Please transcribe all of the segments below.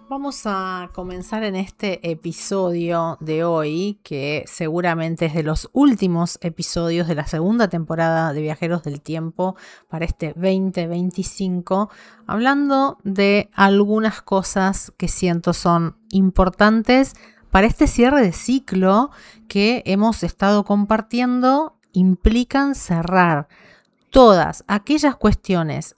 Vamos a comenzar en este episodio de hoy, que seguramente es de los últimos episodios de la segunda temporada de Viajeros del Tiempo para este 2025, hablando de algunas cosas que siento son importantes para este cierre de ciclo que hemos estado compartiendo. Implican cerrar todas aquellas cuestiones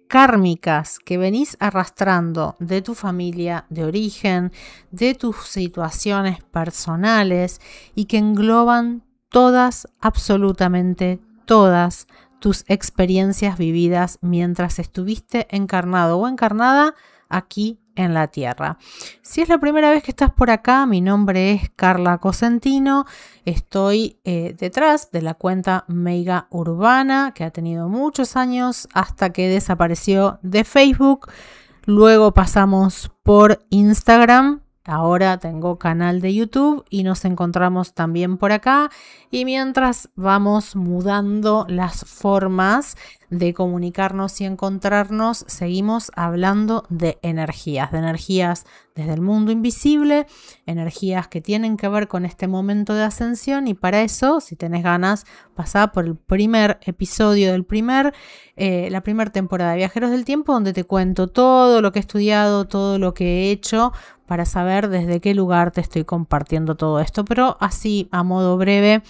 kármicas que venís arrastrando de tu familia de origen, de tus situaciones personales y que engloban todas, absolutamente todas tus experiencias vividas mientras estuviste encarnado o encarnada aquí en la Tierra. Si es la primera vez que estás por acá, mi nombre es Carla Cosentino. Estoy detrás de la cuenta Meiga Urbana, que ha tenido muchos años hasta que desapareció de Facebook. Luego pasamos por Instagram. Ahora tengo canal de YouTube y nos encontramos también por acá. Y mientras vamos mudando las formas de comunicarnos y encontrarnos, seguimos hablando de energías desde el mundo invisible, energías que tienen que ver con este momento de ascensión. Y para eso, si tenés ganas, pasá por el primer episodio del la primera temporada de Viajeros del Tiempo, donde te cuento todo lo que he estudiado, todo lo que he hecho, para saber desde qué lugar te estoy compartiendo todo esto, pero así a modo breve.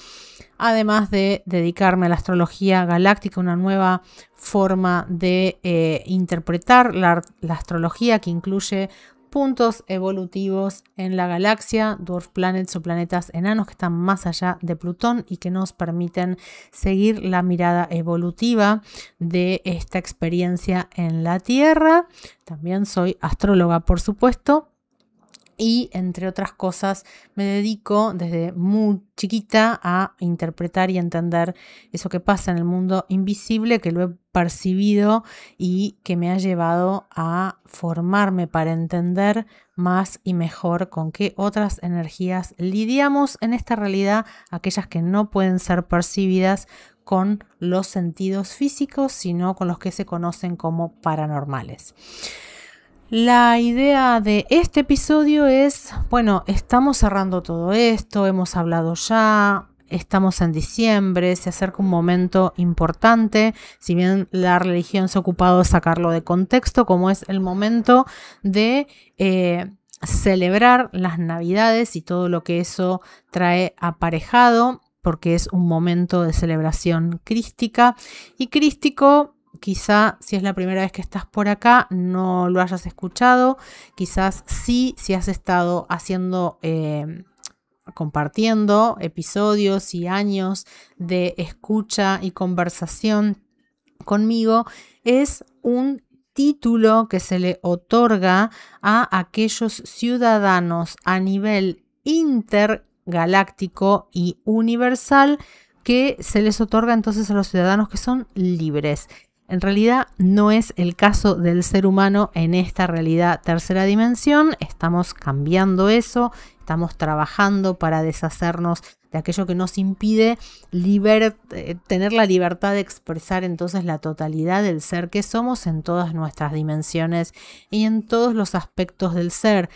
Además de dedicarme a la astrología galáctica, una nueva forma de interpretar la astrología que incluye puntos evolutivos en la galaxia, dwarf planets o planetas enanos que están más allá de Plutón y que nos permiten seguir la mirada evolutiva de esta experiencia en la Tierra. También soy astróloga, por supuesto. Y entre otras cosas me dedico desde muy chiquita a interpretar y entender eso que pasa en el mundo invisible, que lo he percibido y que me ha llevado a formarme para entender más y mejor con qué otras energías lidiamos en esta realidad, aquellas que no pueden ser percibidas con los sentidos físicos, sino con los que se conocen como paranormales. La idea de este episodio es, bueno, estamos cerrando todo esto, hemos hablado ya, estamos en diciembre, se acerca un momento importante, si bien la religión se ha ocupado de sacarlo de contexto, como es el momento de celebrar las Navidades y todo lo que eso trae aparejado, porque es un momento de celebración crística y crístico. Quizá si es la primera vez que estás por acá no lo hayas escuchado, quizás sí, si has estado haciendo, compartiendo episodios y años de escucha y conversación conmigo, es un título que se le otorga a aquellos ciudadanos a nivel intergaláctico y universal, que se les otorga entonces a los ciudadanos que son libres. En realidad no es el caso del ser humano en esta realidad tercera dimensión. Estamos cambiando eso, estamos trabajando para deshacernos de aquello que nos impide tener la libertad de expresar entonces la totalidad del ser que somos en todas nuestras dimensiones y en todos los aspectos del ser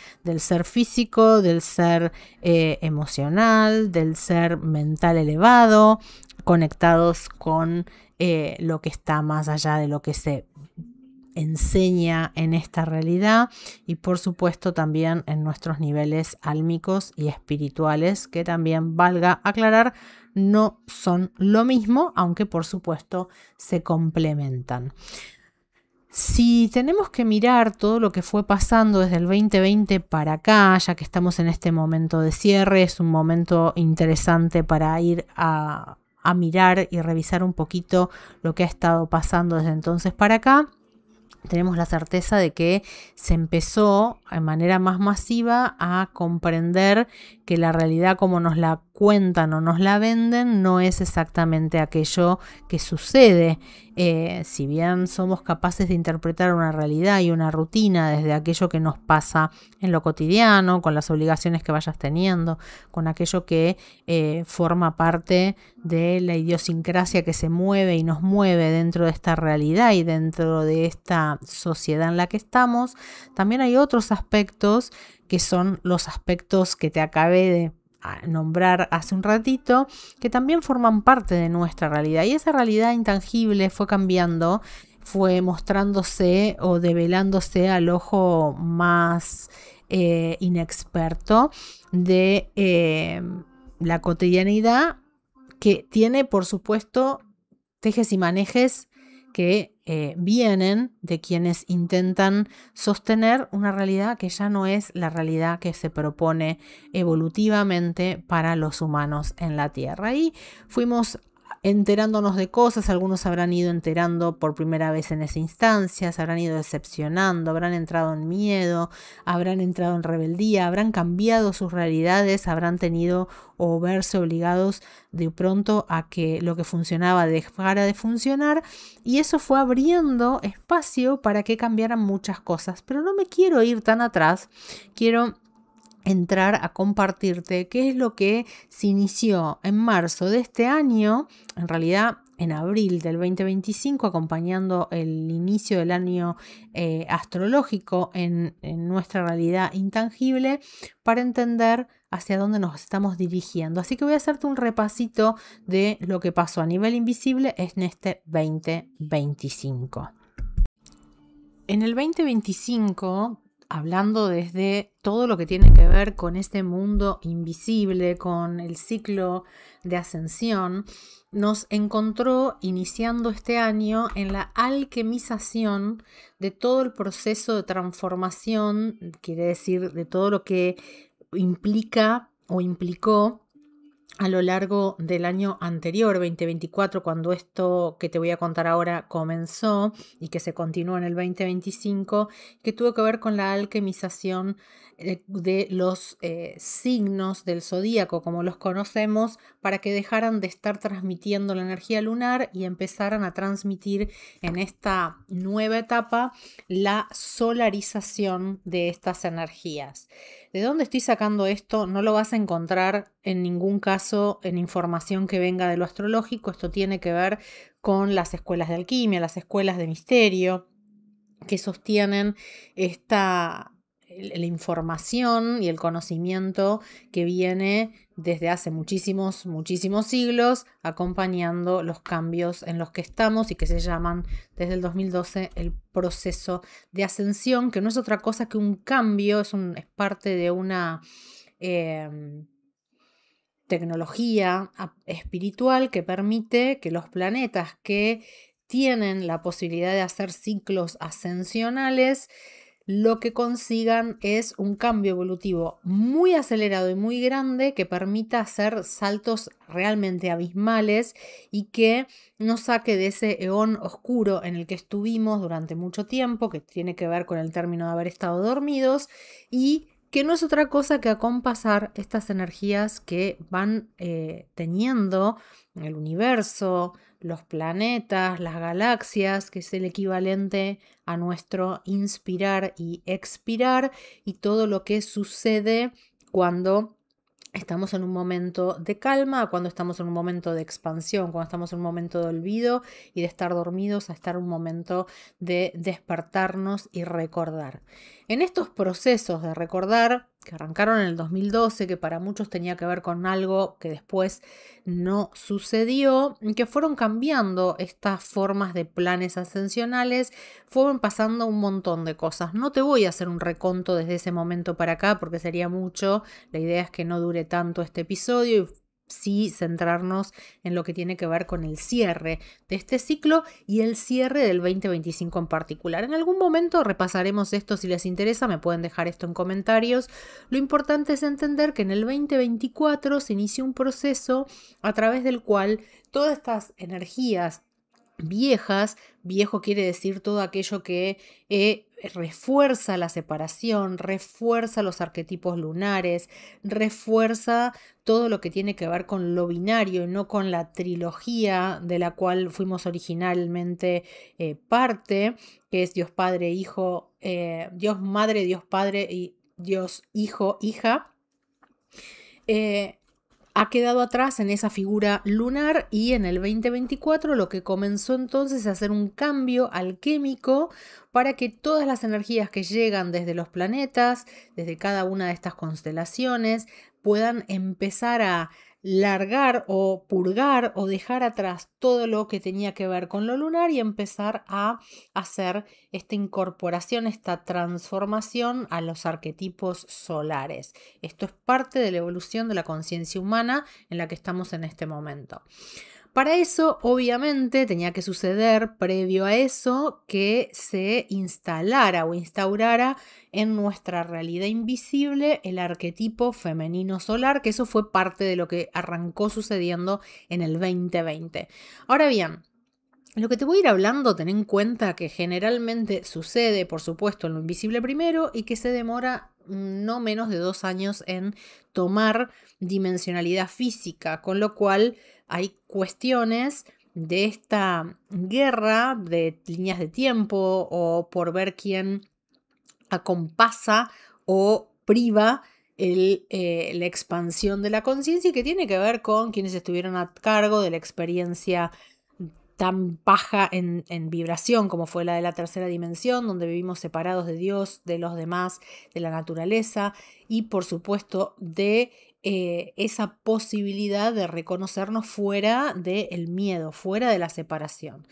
físico, del ser emocional, del ser mental elevado, conectados con lo que está más allá de lo que se enseña en esta realidad y por supuesto también en nuestros niveles álmicos y espirituales, que también, valga aclarar, no son lo mismo, aunque por supuesto se complementan. Si tenemos que mirar todo lo que fue pasando desde el 2020 para acá, ya que estamos en este momento de cierre, es un momento interesante para ir a mirar y revisar un poquito lo que ha estado pasando desde entonces para acá. Tenemos la certeza de que se empezó de manera más masiva a comprender que la realidad como nos la cuentan o nos la venden no es exactamente aquello que sucede. Si bien somos capaces de interpretar una realidad y una rutina desde aquello que nos pasa en lo cotidiano, con las obligaciones que vayas teniendo, con aquello que forma parte de la idiosincrasia que se mueve y nos mueve dentro de esta realidad y dentro de esta sociedad en la que estamos, también hay otros aspectos que son los aspectos que te acabé de nombrar hace un ratito, que también forman parte de nuestra realidad, y esa realidad intangible fue cambiando, fue mostrándose o develándose al ojo más inexperto de la cotidianidad, que tiene, por supuesto, tejes y manejes que vienen de quienes intentan sostener una realidad que ya no es la realidad que se propone evolutivamente para los humanos en la Tierra. Y fuimos enterándonos de cosas, algunos habrán ido enterando por primera vez en esa instancia, se habrán ido decepcionando, habrán entrado en miedo, habrán entrado en rebeldía, habrán cambiado sus realidades, habrán tenido o verse obligados de pronto a que lo que funcionaba dejara de funcionar, y eso fue abriendo espacio para que cambiaran muchas cosas. Pero no me quiero ir tan atrás, quiero entrar a compartirte qué es lo que se inició en marzo de este año, en realidad en abril del 2025, acompañando el inicio del año astrológico en nuestra realidad intangible, para entender hacia dónde nos estamos dirigiendo. Así que voy a hacerte un repasito de lo que pasó a nivel invisible en este 2025. En el 2025, hablando desde todo lo que tiene que ver con este mundo invisible, con el ciclo de ascensión, nos encontró iniciando este año en la alquimización de todo el proceso de transformación, quiere decir de todo lo que implica o implicó a lo largo del año anterior, 2024, cuando esto que te voy a contar ahora comenzó y que se continuó en el 2025, que tuvo que ver con la alquimización de los signos del zodíaco, como los conocemos, para que dejaran de estar transmitiendo la energía lunar y empezaran a transmitir en esta nueva etapa la solarización de estas energías. ¿De dónde estoy sacando esto? No lo vas a encontrar en ningún caso en información que venga de lo astrológico. Esto tiene que ver con las escuelas de alquimia, las escuelas de misterio, que sostienen la información y el conocimiento que viene desde hace muchísimos siglos, acompañando los cambios en los que estamos y que se llaman desde el 2012 el proceso de ascensión, que no es otra cosa que un cambio, es parte de una tecnología espiritual que permite que los planetas que tienen la posibilidad de hacer ciclos ascensionales, lo que consigan es un cambio evolutivo muy acelerado y muy grande que permita hacer saltos realmente abismales y que nos saque de ese eón oscuro en el que estuvimos durante mucho tiempo, que tiene que ver con el término de haber estado dormidos, y que no es otra cosa que acompasar estas energías que van teniendo el universo, los planetas, las galaxias, que es el equivalente a nuestro inspirar y expirar, y todo lo que sucede cuando estamos en un momento de calma, cuando estamos en un momento de expansión, cuando estamos en un momento de olvido y de estar dormidos, a estar un momento de despertarnos y recordar. En estos procesos de recordar, que arrancaron en el 2012, que para muchos tenía que ver con algo que después no sucedió, que fueron cambiando estas formas de planes ascensionales, fueron pasando un montón de cosas. No te voy a hacer un reconto desde ese momento para acá porque sería mucho. La idea es que no dure tanto este episodio y sí centrarnos en lo que tiene que ver con el cierre de este ciclo y el cierre del 2025 en particular. En algún momento repasaremos esto, si les interesa me pueden dejar esto en comentarios. Lo importante es entender que en el 2024 se inició un proceso a través del cual todas estas energías viejas. Viejo quiere decir todo aquello que refuerza la separación, refuerza los arquetipos lunares, refuerza todo lo que tiene que ver con lo binario y no con la trilogía de la cual fuimos originalmente parte, que es Dios Padre, Hijo, Dios Madre, Dios Padre y Dios Hijo, Hija. Ha quedado atrás en esa figura lunar, y en el 2024 lo que comenzó entonces a hacer un cambio alquímico para que todas las energías que llegan desde los planetas, desde cada una de estas constelaciones, puedan empezar a largar o purgar o dejar atrás todo lo que tenía que ver con lo lunar y empezar a hacer esta incorporación, esta transformación a los arquetipos solares. Esto es parte de la evolución de la conciencia humana en la que estamos en este momento. Para eso, obviamente, tenía que suceder, previo a eso, que se instalara o instaurara en nuestra realidad invisible el arquetipo femenino solar, que eso fue parte de lo que arrancó sucediendo en el 2020. Ahora bien, lo que te voy a ir hablando, ten en cuenta que generalmente sucede, por supuesto, en lo invisible primero y que se demora no menos de 2 años en tomar dimensionalidad física, con lo cual hay cuestiones de esta guerra de líneas de tiempo o por ver quién acompasa o priva la expansión de la conciencia, y que tiene que ver con quienes estuvieron a cargo de la experiencia tan baja en vibración como fue la de la tercera dimensión, donde vivimos separados de Dios, de los demás, de la naturaleza y por supuesto de esa posibilidad de reconocernos fuera del miedo, fuera de la separación.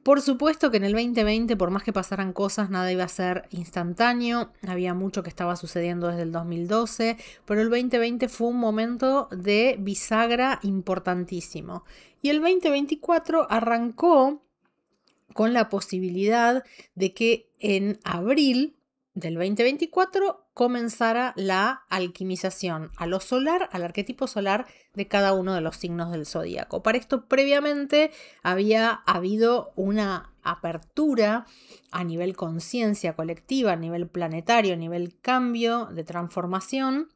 Por supuesto que en el 2020, por más que pasaran cosas, nada iba a ser instantáneo. Había mucho que estaba sucediendo desde el 2012, pero el 2020 fue un momento de bisagra importantísimo. Y el 2024 arrancó con la posibilidad de que en abril del 2024 comenzara la alquimización a lo solar, al arquetipo solar de cada uno de los signos del zodíaco. Para esto, previamente había habido una apertura a nivel conciencia colectiva, a nivel planetario, a nivel cambio de transformación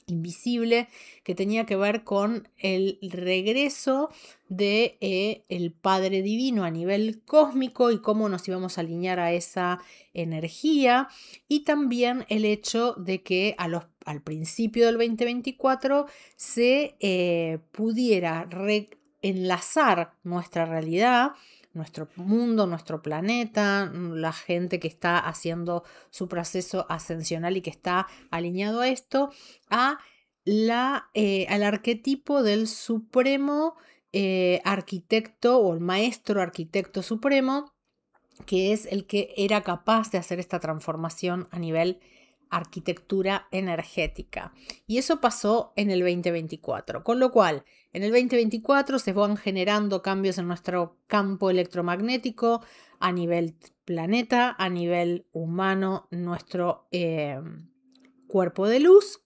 invisible, que tenía que ver con el regreso de el Padre Divino a nivel cósmico y cómo nos íbamos a alinear a esa energía, y también el hecho de que al principio del 2024 se pudiera reenlazar nuestra realidad, nuestro mundo, nuestro planeta, la gente que está haciendo su proceso ascensional y que está alineado a esto, al arquetipo del supremo arquitecto o el maestro arquitecto supremo, que es el que era capaz de hacer esta transformación a nivel arquitectura energética. Y eso pasó en el 2024, con lo cual en el 2024 se van generando cambios en nuestro campo electromagnético a nivel planeta, a nivel humano, nuestro cuerpo de luz,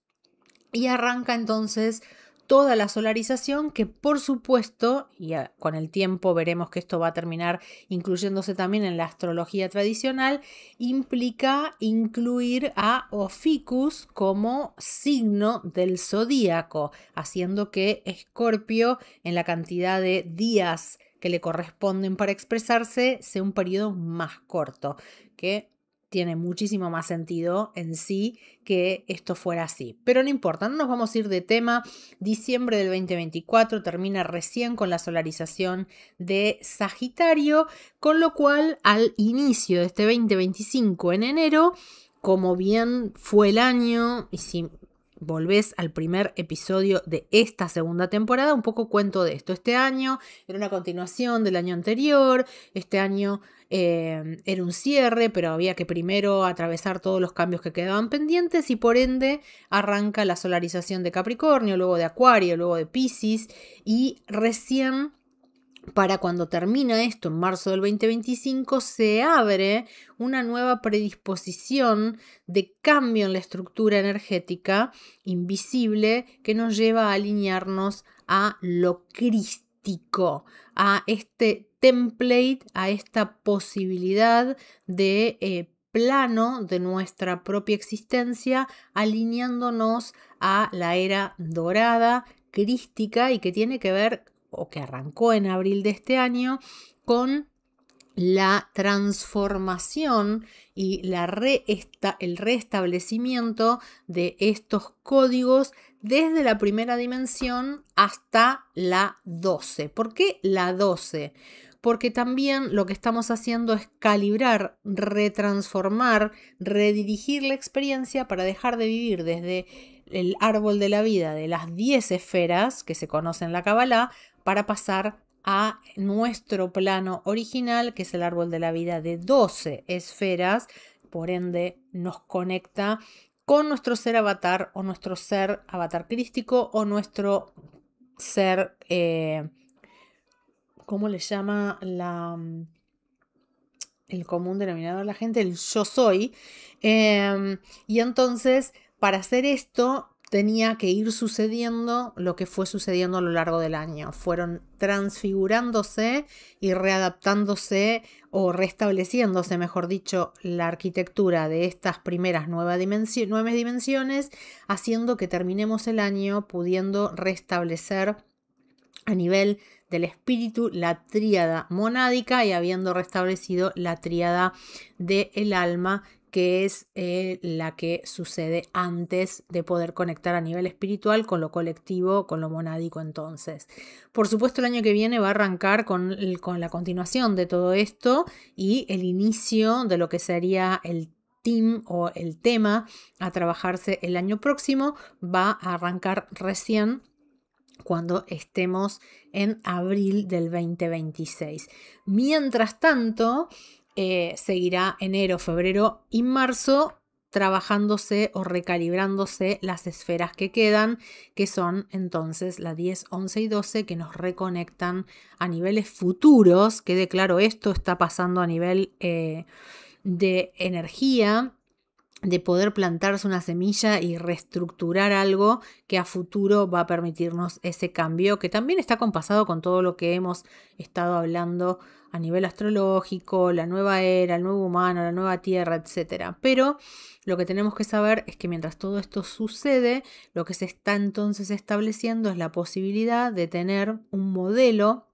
y arranca entonces toda la solarización, que por supuesto, y con el tiempo veremos que esto va a terminar incluyéndose también en la astrología tradicional, implica incluir a Oficus como signo del zodíaco, haciendo que Escorpio, en la cantidad de días que le corresponden para expresarse, sea un periodo más corto, que tiene muchísimo más sentido en sí que esto fuera así. Pero no importa, no nos vamos a ir de tema. Diciembre del 2024 termina recién con la solarización de Sagitario, con lo cual al inicio de este 2025 en enero, como bien fue el año, y si volvés al primer episodio de esta segunda temporada, un poco cuento de esto. Este año era una continuación del año anterior, este año era un cierre, pero había que primero atravesar todos los cambios que quedaban pendientes, y por ende arranca la solarización de Capricornio, luego de Acuario, luego de Piscis, y recién para cuando termina esto en marzo del 2025 se abre una nueva predisposición de cambio en la estructura energética invisible que nos lleva a alinearnos a lo crístico, crístico, a este template, a esta posibilidad de plano de nuestra propia existencia, alineándonos a la era dorada, crística, y que tiene que ver, o que arrancó en abril de este año, con la transformación y el restablecimiento de estos códigos desde la primera dimensión hasta la 12. ¿Por qué la 12? Porque también lo que estamos haciendo es calibrar, retransformar, redirigir la experiencia para dejar de vivir desde el árbol de la vida de las 10 esferas que se conocen en la Kabbalah, para pasar a nuestro plano original, que es el árbol de la vida de 12 esferas. Por ende, nos conecta con nuestro ser avatar, o nuestro ser avatar crístico, o nuestro ser, ¿cómo le llama el común denominador de la gente? El yo soy. Y entonces, para hacer esto, tenía que ir sucediendo lo que fue sucediendo a lo largo del año. Fueron transfigurándose y readaptándose, o restableciéndose, mejor dicho, la arquitectura de estas primeras 9 dimensiones, haciendo que terminemos el año pudiendo restablecer a nivel del espíritu la tríada monádica, y habiendo restablecido la tríada del alma, que es la que sucede antes de poder conectar a nivel espiritual con lo colectivo, con lo monádico. Entonces, por supuesto, el año que viene va a arrancar con la continuación de todo esto y el inicio de lo que sería el team o el tema a trabajarse el año próximo. Va a arrancar recién cuando estemos en abril del 2026. Mientras tanto, seguirá enero, febrero y marzo trabajándose o recalibrándose las esferas que quedan, que son entonces la 10, 11 y 12, que nos reconectan a niveles futuros. Quede claro, esto está pasando a nivel de energía, de poder plantarse una semilla y reestructurar algo que a futuro va a permitirnos ese cambio, que también está compasado con todo lo que hemos estado hablando a nivel astrológico, la nueva era, el nuevo humano, la nueva tierra, etc. Pero lo que tenemos que saber es que mientras todo esto sucede, lo que se está entonces estableciendo es la posibilidad de tener un modelo,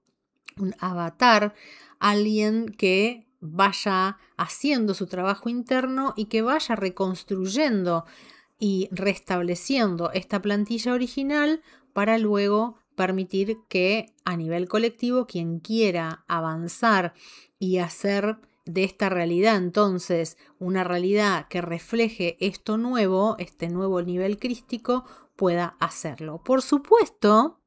un avatar, alguien que vaya haciendo su trabajo interno y que vaya reconstruyendo y restableciendo esta plantilla original, para luego permitir que a nivel colectivo, quien quiera avanzar y hacer de esta realidad entonces una realidad que refleje esto nuevo, este nuevo nivel crístico, pueda hacerlo. Por supuesto,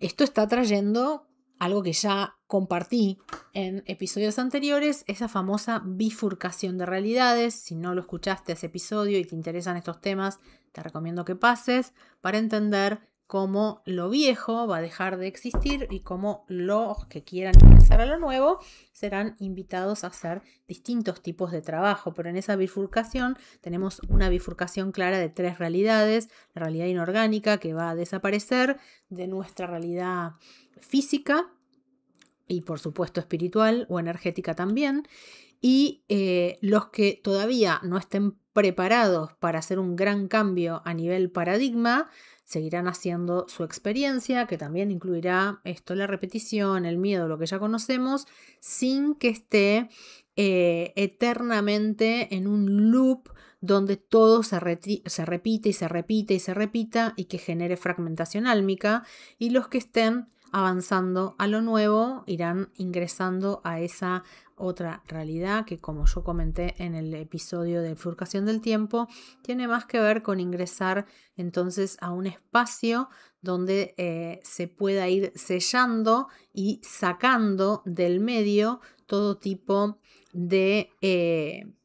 esto está trayendo algo que ya compartí en episodios anteriores, esa famosa bifurcación de realidades. Si no lo escuchaste ese episodio y te interesan estos temas, te recomiendo que pases para entender cómo lo viejo va a dejar de existir y cómo los que quieran ingresar a lo nuevo serán invitados a hacer distintos tipos de trabajo. Pero en esa bifurcación tenemos una bifurcación clara de 3 realidades: la realidad inorgánica, que va a desaparecer de nuestra realidad física, y por supuesto espiritual o energética también, y los que todavía no estén preparados para hacer un gran cambio a nivel paradigma seguirán haciendo su experiencia, que también incluirá esto, la repetición, el miedo, lo que ya conocemos, sin que esté eternamente en un loop donde todo se repite y se repite y se repita, y que genere fragmentación álmica. Y los que estén avanzando a lo nuevo irán ingresando a esa otra realidad que, como yo comenté en el episodio de bifurcación del tiempo, tiene más que ver con ingresar entonces a un espacio donde se pueda ir sellando y sacando del medio todo tipo de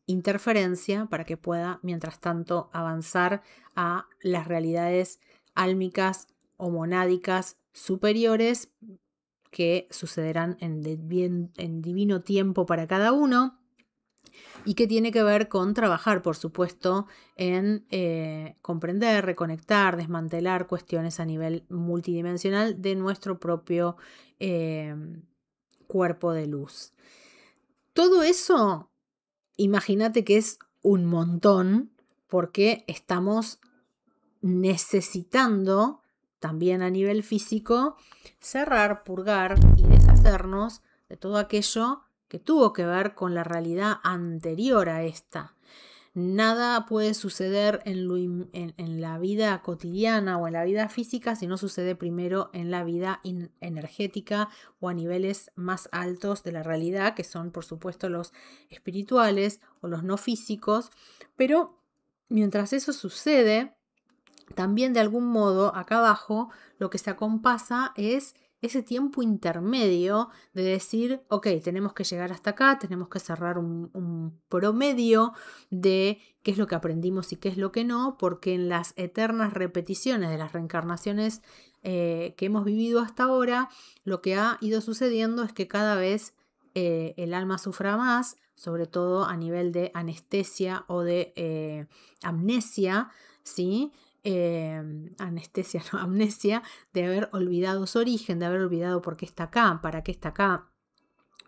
interferencia, para que pueda mientras tanto avanzar a las realidades álmicas o monádicas superiores, que sucederán en divino tiempo para cada uno, y que tiene que ver con trabajar, por supuesto, en comprender, reconectar, desmantelar cuestiones a nivel multidimensional de nuestro propio cuerpo de luz. Todo eso, imagínate que es un montón, porque estamos necesitando, también a nivel físico, cerrar, purgar y deshacernos de todo aquello que tuvo que ver con la realidad anterior a esta. Nada puede suceder en la vida cotidiana o en la vida física si no sucede primero en la vida energética o a niveles más altos de la realidad, que son por supuesto los espirituales o los no físicos. Pero mientras eso sucede, también de algún modo acá abajo lo que se acompasa es ese tiempo intermedio de decir, ok, tenemos que llegar hasta acá, tenemos que cerrar un promedio de qué es lo que aprendimos y qué es lo que no, porque en las eternas repeticiones de las reencarnaciones que hemos vivido hasta ahora, lo que ha ido sucediendo es que cada vez el alma sufra más, sobre todo a nivel de anestesia o de amnesia, ¿sí? Amnesia de haber olvidado su origen, de haber olvidado por qué está acá, para qué está acá,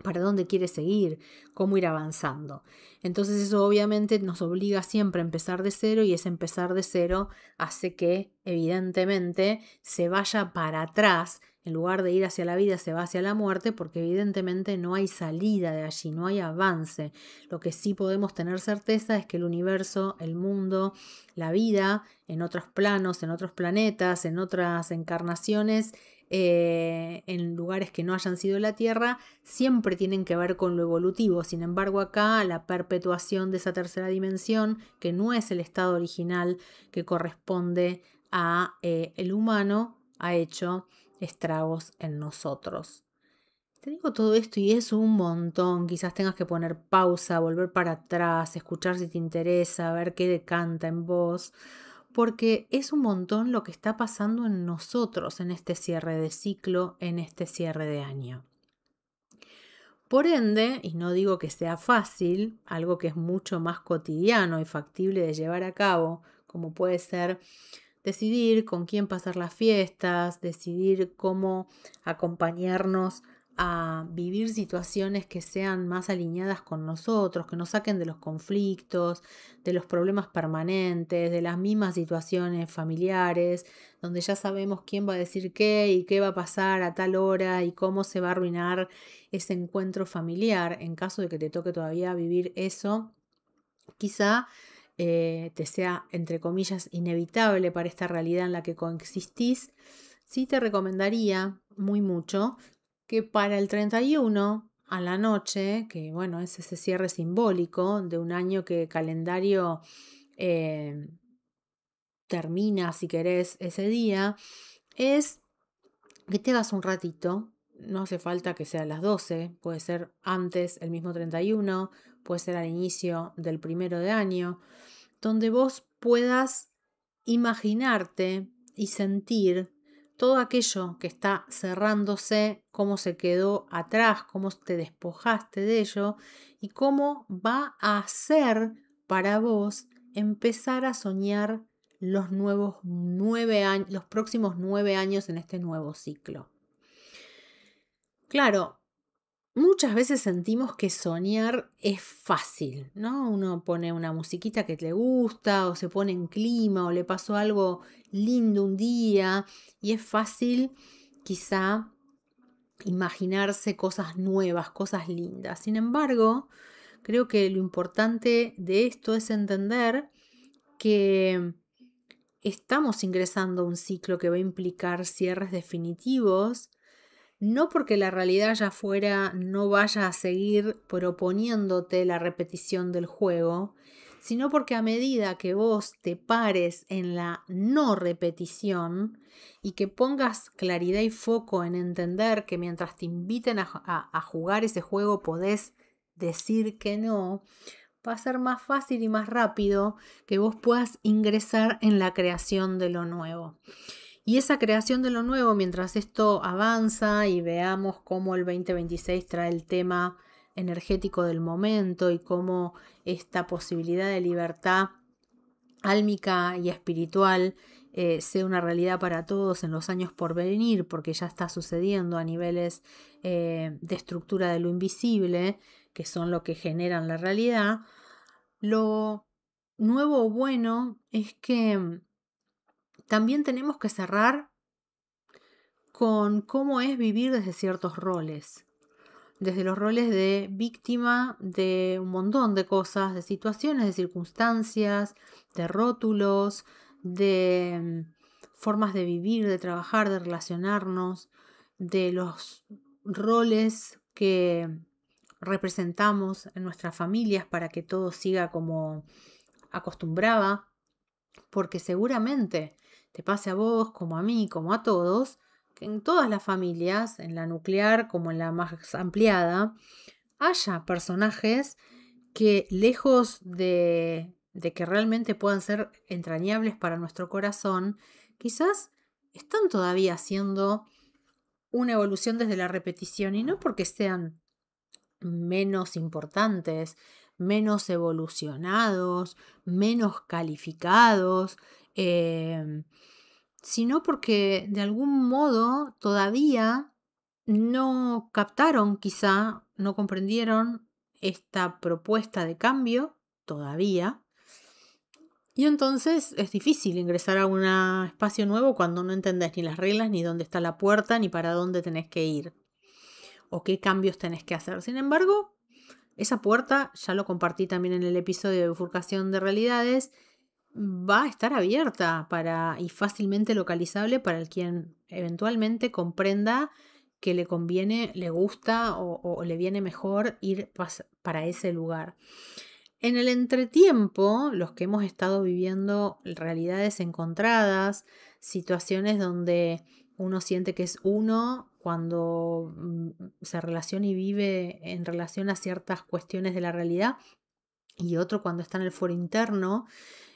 para dónde quiere seguir, cómo ir avanzando. Entonces eso obviamente nos obliga siempre a empezar de cero, y ese empezar de cero hace que evidentemente se vaya para atrás. En lugar de ir hacia la vida, se va hacia la muerte, porque evidentemente no hay salida de allí, no hay avance. Lo que sí podemos tener certeza es que el universo, el mundo, la vida, en otros planos, en otros planetas, en otras encarnaciones, en lugares que no hayan sido la Tierra, siempre tienen que ver con lo evolutivo. Sin embargo, acá la perpetuación de esa tercera dimensión, que no es el estado original que corresponde a el humano, ha hecho estragos en nosotros. Te digo todo esto y es un montón. Quizás tengas que poner pausa, volver para atrás, escuchar si te interesa, ver qué decanta en vos, porque es un montón lo que está pasando en nosotros en este cierre de ciclo, en este cierre de año. Por ende, y no digo que sea fácil, algo que es mucho más cotidiano y factible de llevar a cabo, como puede ser decidir con quién pasar las fiestas, decidir cómo acompañarnos a vivir situaciones que sean más alineadas con nosotros, que nos saquen de los conflictos, de los problemas permanentes, de las mismas situaciones familiares, donde ya sabemos quién va a decir qué y qué va a pasar a tal hora y cómo se va a arruinar ese encuentro familiar. En caso de que te toque todavía vivir eso, quizá te sea, entre comillas, inevitable para esta realidad en la que coexistís. Sí te recomendaría muy mucho que para el 31 a la noche, que bueno, es ese cierre simbólico de un año que calendario termina, si querés, ese día, es que te hagas un ratito. No hace falta que sea a las 12, puede ser antes, el mismo 31, puede ser al inicio del 1 de año, donde vos puedas imaginarte y sentir todo aquello que está cerrándose, cómo se quedó atrás, cómo te despojaste de ello y cómo va a ser para vos empezar a soñar los nuevos 9 años, los próximos 9 años en este nuevo ciclo. Claro, muchas veces sentimos que soñar es fácil, ¿no? Uno pone una musiquita que le gusta, o se pone en clima, o le pasó algo lindo un día, y es fácil quizá imaginarse cosas nuevas, cosas lindas. Sin embargo, creo que lo importante de esto es entender que estamos ingresando a un ciclo que va a implicar cierres definitivos, no porque la realidad allá afuera no vaya a seguir proponiéndote la repetición del juego, sino porque a medida que vos te pares en la no repetición y que pongas claridad y foco en entender que mientras te inviten a jugar ese juego podés decir que no, va a ser más fácil y más rápido que vos puedas ingresar en la creación de lo nuevo. Y esa creación de lo nuevo, mientras esto avanza y veamos cómo el 2026 trae el tema energético del momento y cómo esta posibilidad de libertad álmica y espiritual sea una realidad para todos en los años por venir, porque ya está sucediendo a niveles de estructura de lo invisible, que son lo que generan la realidad. Lo nuevo o bueno es que también tenemos que cerrar con cómo es vivir desde ciertos roles. Desde los roles de víctima de un montón de cosas, de situaciones, de circunstancias, de rótulos, de formas de vivir, de trabajar, de relacionarnos, de los roles que representamos en nuestras familias para que todo siga como acostumbraba, porque seguramente te pase a vos, como a mí, como a todos, que en todas las familias, en la nuclear como en la más ampliada, haya personajes que lejos de que realmente puedan ser entrañables para nuestro corazón, quizás están todavía haciendo una evolución desde la repetición y no porque sean menos importantes, menos evolucionados, menos calificados, sino porque de algún modo todavía no captaron, quizá no comprendieron esta propuesta de cambio todavía. Y entonces es difícil ingresar a un espacio nuevo cuando no entendés ni las reglas, ni dónde está la puerta, ni para dónde tenés que ir o qué cambios tenés que hacer. Sin embargo, esa puerta, ya lo compartí también en el episodio de bifurcación de realidades, va a estar abierta y fácilmente localizable para el quien eventualmente comprenda que le conviene, le gusta o le viene mejor ir para ese lugar. En el entretiempo, los que hemos estado viviendo realidades encontradas, situaciones donde uno siente que es uno cuando se relaciona y vive en relación a ciertas cuestiones de la realidad y otro cuando está en el foro interno,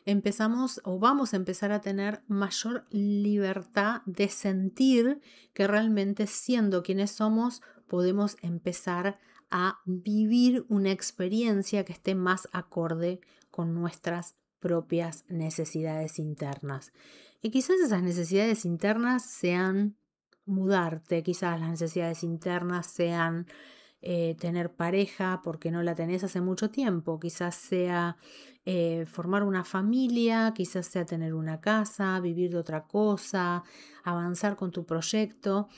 empezamos o vamos a empezar a tener mayor libertad de sentir que realmente siendo quienes somos podemos empezar a vivir una experiencia que esté más acorde con nuestras propias necesidades internas. Y quizás esas necesidades internas sean mudarte, quizás las necesidades internas sean tener pareja porque no la tenés hace mucho tiempo, quizás sea formar una familia, quizás sea tener una casa, vivir de otra cosa, avanzar con tu proyecto.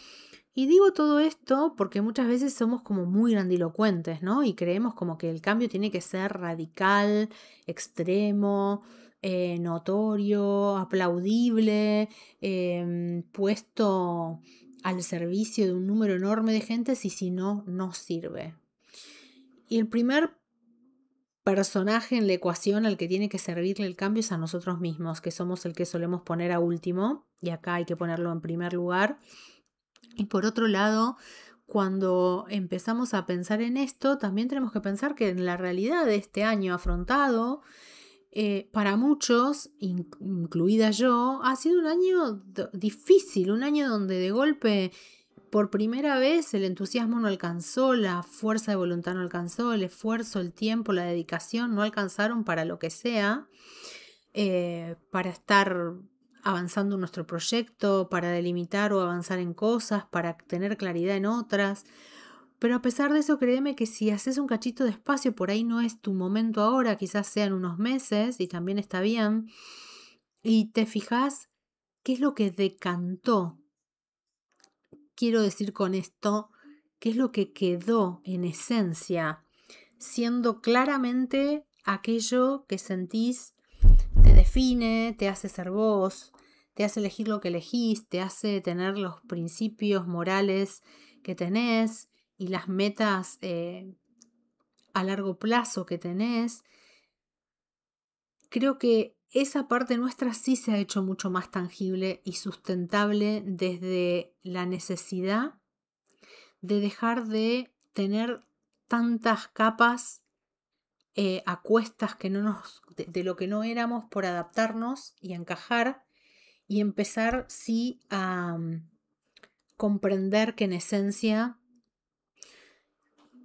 Y digo todo esto porque muchas veces somos como muy grandilocuentes, ¿no? Y creemos como que el cambio tiene que ser radical, extremo, notorio, aplaudible, puesto al servicio de un número enorme de gente, si no, no sirve. Y el primer personaje en la ecuación al que tiene que servirle el cambio es a nosotros mismos, que somos el que solemos poner a último, y acá hay que ponerlo en primer lugar. Y por otro lado, cuando empezamos a pensar en esto, también tenemos que pensar que en la realidad de este año afrontado, para muchos, incluida yo, ha sido un año difícil, un año donde de golpe, por primera vez, el entusiasmo no alcanzó, la fuerza de voluntad no alcanzó, el esfuerzo, el tiempo, la dedicación no alcanzaron para lo que sea, para estar avanzando en nuestro proyecto, para delimitar o avanzar en cosas, para tener claridad en otras. Pero a pesar de eso, créeme que si haces un cachito de espacio, por ahí no es tu momento ahora, quizás sean unos meses y también está bien. Y te fijas qué es lo que decantó. Quiero decir con esto, qué es lo que quedó en esencia, siendo claramente aquello que sentís te define, te hace ser vos, te hace elegir lo que elegís, te hace tener los principios morales que tenés y las metas a largo plazo que tenés. Creo que esa parte nuestra sí se ha hecho mucho más tangible y sustentable desde la necesidad de dejar de tener tantas capas a cuestas que no nos, de lo que no éramos por adaptarnos y encajar y empezar sí a comprender que en esencia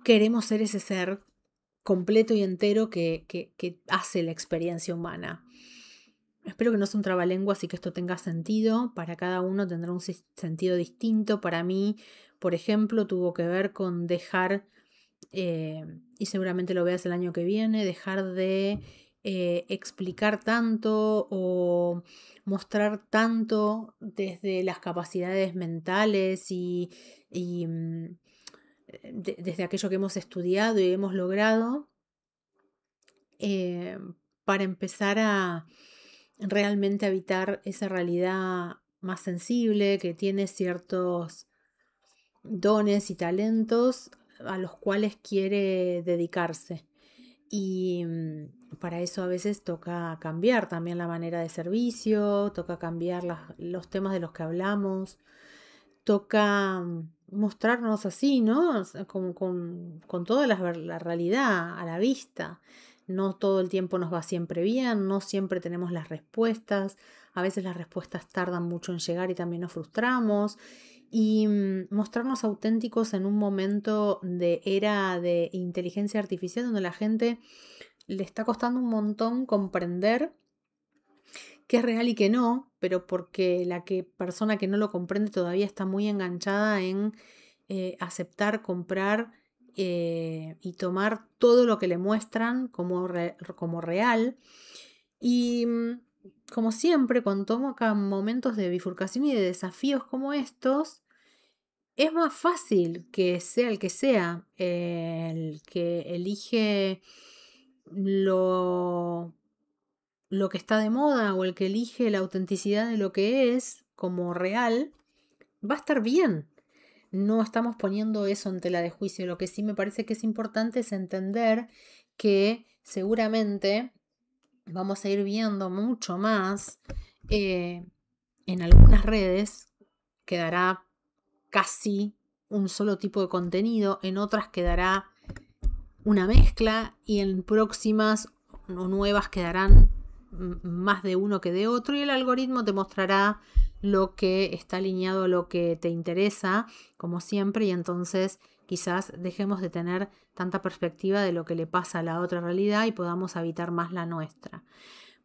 queremos ser ese ser completo y entero que hace la experiencia humana. Espero que no sea un trabalenguas y que esto tenga sentido. Para cada uno tendrá un sentido distinto. Para mí, por ejemplo, tuvo que ver con dejar, y seguramente lo veas el año que viene, dejar de explicar tanto o mostrar tanto desde las capacidades mentales y desde aquello que hemos estudiado y hemos logrado, eh, para empezar a realmente habitar esa realidad más sensible que tiene ciertos dones y talentos a los cuales quiere dedicarse. Y para eso a veces toca cambiar también la manera de servicio, toca cambiar los temas de los que hablamos, toca mostrarnos así, ¿no? O sea, con toda la realidad a la vista. No todo el tiempo nos va siempre bien, no siempre tenemos las respuestas, a veces las respuestas tardan mucho en llegar y también nos frustramos. Y mostrarnos auténticos en un momento de era de inteligencia artificial donde la gente le está costando un montón comprender qué es real y qué no, pero porque persona que no lo comprende todavía está muy enganchada en aceptar, comprar y tomar todo lo que le muestran como real. Y como siempre, cuando toca momentos de bifurcación y de desafíos como estos, es más fácil que sea el que sea, el que elige lo que está de moda o el que elige la autenticidad de lo que es como real, va a estar bien. No estamos poniendo eso en tela de juicio. Lo que sí me parece que es importante es entender que seguramente vamos a ir viendo mucho más en algunas redes. Quedará casi un solo tipo de contenido, en otras quedará una mezcla y en próximas o nuevas quedarán más de uno que de otro y el algoritmo te mostrará lo que está alineado a lo que te interesa, como siempre, y entonces quizás dejemos de tener tanta perspectiva de lo que le pasa a la otra realidad y podamos habitar más la nuestra.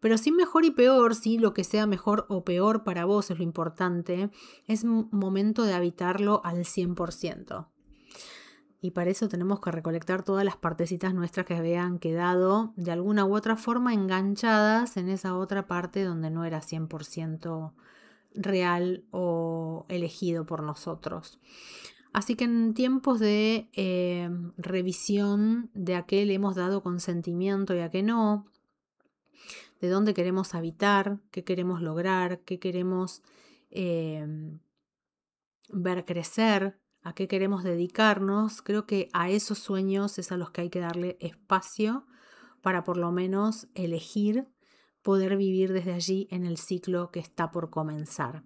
Pero sin mejor y peor, sí, lo que sea mejor o peor para vos es lo importante, es momento de habitarlo al 100%. Y para eso tenemos que recolectar todas las partecitas nuestras que habían quedado de alguna u otra forma enganchadas en esa otra parte donde no era 100% real o elegido por nosotros. Así que en tiempos de revisión de a qué le hemos dado consentimiento y a qué no, de dónde queremos habitar, qué queremos lograr, qué queremos ver crecer, a qué queremos dedicarnos, creo que a esos sueños es a los que hay que darle espacio para por lo menos elegir poder vivir desde allí en el ciclo que está por comenzar.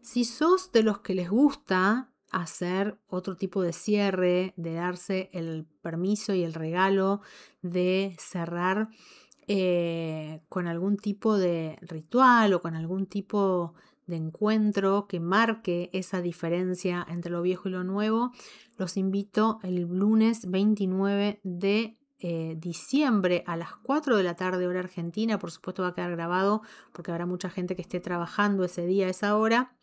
Si sos de los que les gusta hacer otro tipo de cierre, de darse el permiso y el regalo de cerrar con algún tipo de ritual o con algún tipo de encuentro que marque esa diferencia entre lo viejo y lo nuevo, los invito el lunes 29 de diciembre a las 4 de la tarde hora argentina. Por supuesto va a quedar grabado porque habrá mucha gente que esté trabajando ese día a esa hora.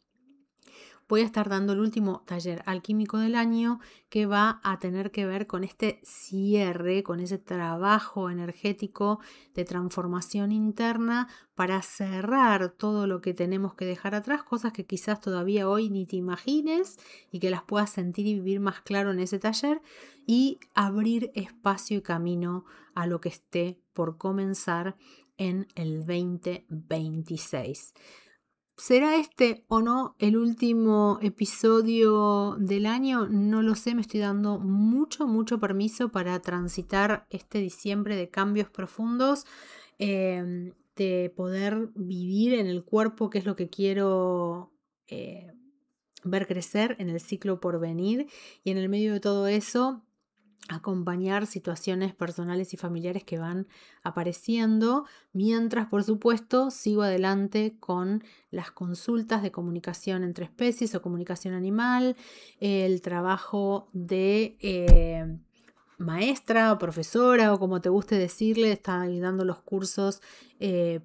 Voy a estar dando el último taller alquímico del año que va a tener que ver con este cierre, con ese trabajo energético de transformación interna para cerrar todo lo que tenemos que dejar atrás, cosas que quizás todavía hoy ni te imagines y que las puedas sentir y vivir más claro en ese taller y abrir espacio y camino a lo que esté por comenzar en el 2026. ¿Será este o no el último episodio del año? No lo sé, me estoy dando mucho permiso para transitar este diciembre de cambios profundos, de poder vivir en el cuerpo, que es lo que quiero ver crecer en el ciclo por venir, y en el medio de todo eso acompañar situaciones personales y familiares que van apareciendo, mientras por supuesto sigo adelante con las consultas de comunicación entre especies o comunicación animal, el trabajo de maestra o profesora o como te guste decirle, está ahí dando los cursos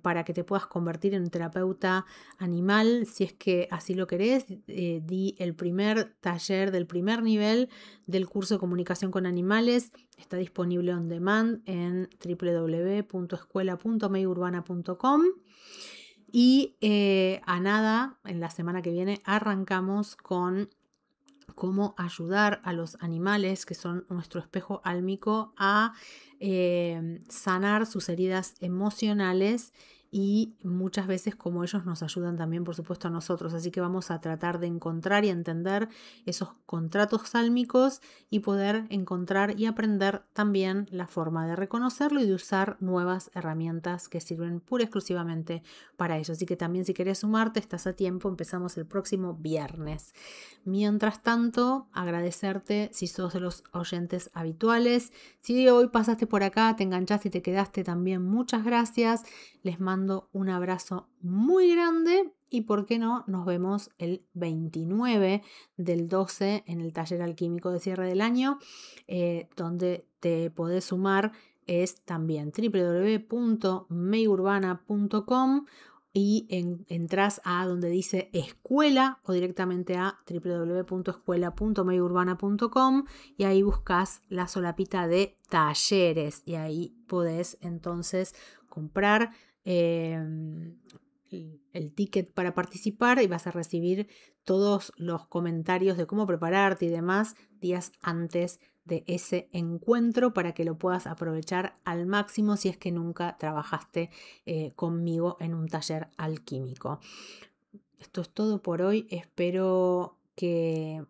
para que te puedas convertir en un terapeuta animal, si es que así lo querés. Di el primer taller del primer nivel del curso de comunicación con animales. Está disponible on demand en www.escuela.meyurbana.com. Y a nada, en la semana que viene arrancamos con cómo ayudar a los animales, que son nuestro espejo álmico, a sanar sus heridas emocionales, y muchas veces como ellos nos ayudan también, por supuesto, a nosotros. Así que vamos a tratar de encontrar y entender esos contratos sálmicos y poder encontrar y aprender también la forma de reconocerlo y de usar nuevas herramientas que sirven pura y exclusivamente para ello. Así que también, si querés sumarte, estás a tiempo. Empezamos el próximo viernes. Mientras tanto, agradecerte si sos de los oyentes habituales. Si hoy pasaste por acá, te enganchaste y te quedaste, también muchas gracias. Les mando un abrazo muy grande y, ¿por qué no?, nos vemos el 29 del 12 en el taller alquímico de cierre del año, donde te podés sumar. Es también www.meyurbana.com y entras a donde dice escuela o directamente a www.escuela.meyurbana.com y ahí buscas la solapita de talleres y ahí podés entonces comprar el ticket para participar y vas a recibir todos los comentarios de cómo prepararte y demás días antes de ese encuentro, para que lo puedas aprovechar al máximo si es que nunca trabajaste conmigo en un taller alquímico. Esto es todo por hoy. Espero que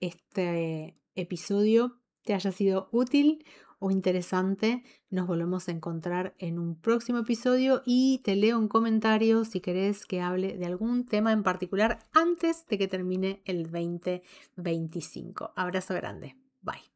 este episodio te haya sido útil o interesante. Nos volvemos a encontrar en un próximo episodio y te leo un comentario si querés que hable de algún tema en particular antes de que termine el 2025. Abrazo grande. Bye.